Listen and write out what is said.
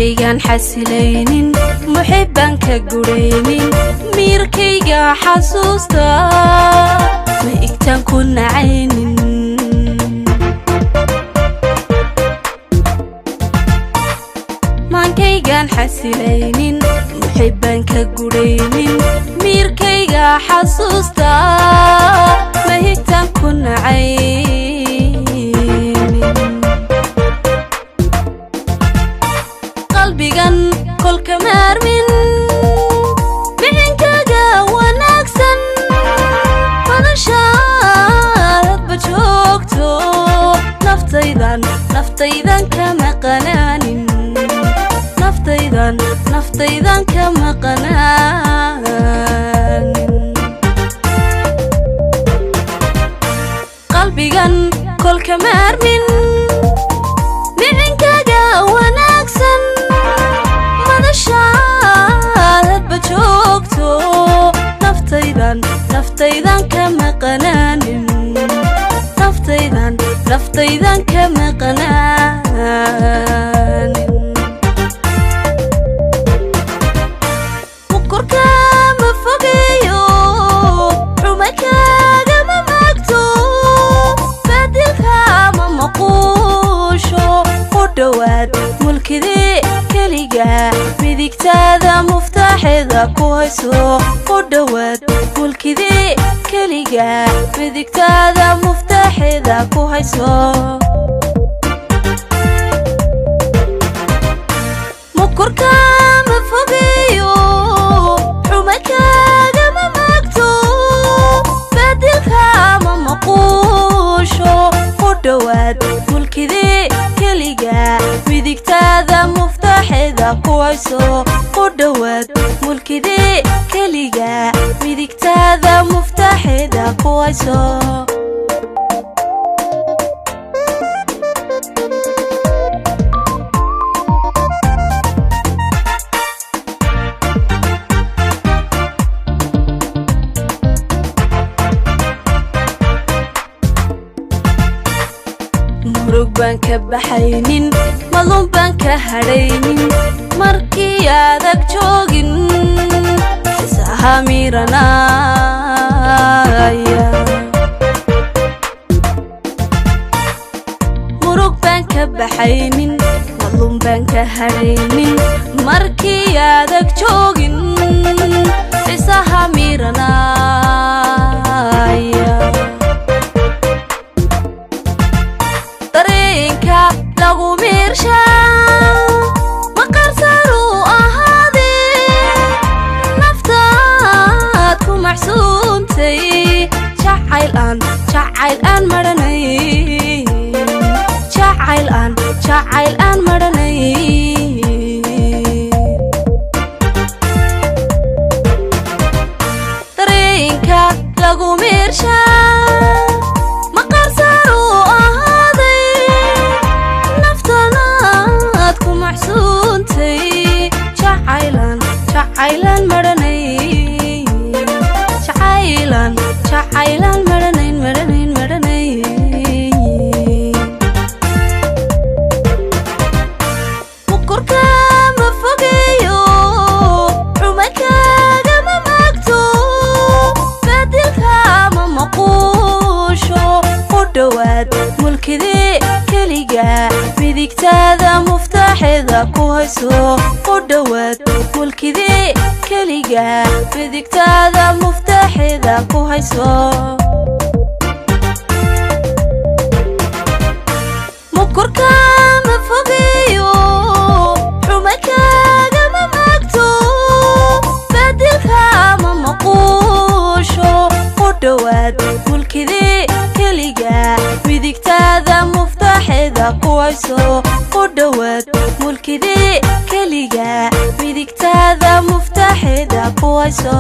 maankeygan xasileynin muxibban ka gureynin miirkayga xasuusta ma igtaan ku nacaynin maankeygan xasileynin muxibban ka gureynin miirkayga xasuusta ma igtaan ku nacaynin qalbigan kolka maarmin mihinkaaga wanaagsan madashaadba joogto naftaydan kama qanaanin naftaydan kama qanaanin qalbigan kolka maarmin mihinkaaga wanaagsan madashaadba joogto naftaydan kama qanaanin naftaydan kama qanaanin mukurka ma fogeeyo xumakaaga ma maagto baadilka ma maquusho u dhowaad mulkidii keliga midigtaada muftaaxeeda ku hayso u dhowaad mulkidii keliga midigtaada muftaaxeeda ku hayso mukurka ma fogeeyo xumakaaga ma maagto baadilka ma maquusho u dhowaad mulkidii keliga midigtaada muftaaxeeda ku hayso u dhowaad mulkidii keliga midigtaada muftaaxeeda ku hayso murug baan ka baxaynin madluun baan ka hadhaynin markii adag joogin xiisaha miiranaya murug baan ka baxaynin madluun baan ka hadhaynin markii adag joogin xiisaha miiranaya dareenka lagu miirshaa maqarsaru ahaadee naftaad ku maxsuuntay jacayl aan maranay jacayl aan maranay dareenka lagu miirshaa maqarsaru jacaylan maranay jacaylan maranayn mukurka ma fogeeyo xumakaaga ma maagto baadilka ma maquusho u dhowaad mulkidii keliga midigtaada muftaaxeeda ku hayso u dhowaad mulkidii keliga midigtaada muftaaxeeda ku hayso mukurka ma fogeeyo xumakaaga ma maagto baadilka ma maquusho u dhowaad mulkidii keliga midigtaada muftaaxeeda ku hayso u dhowaad mulkidii keliga midigtaada muftaaxeeda ku hayso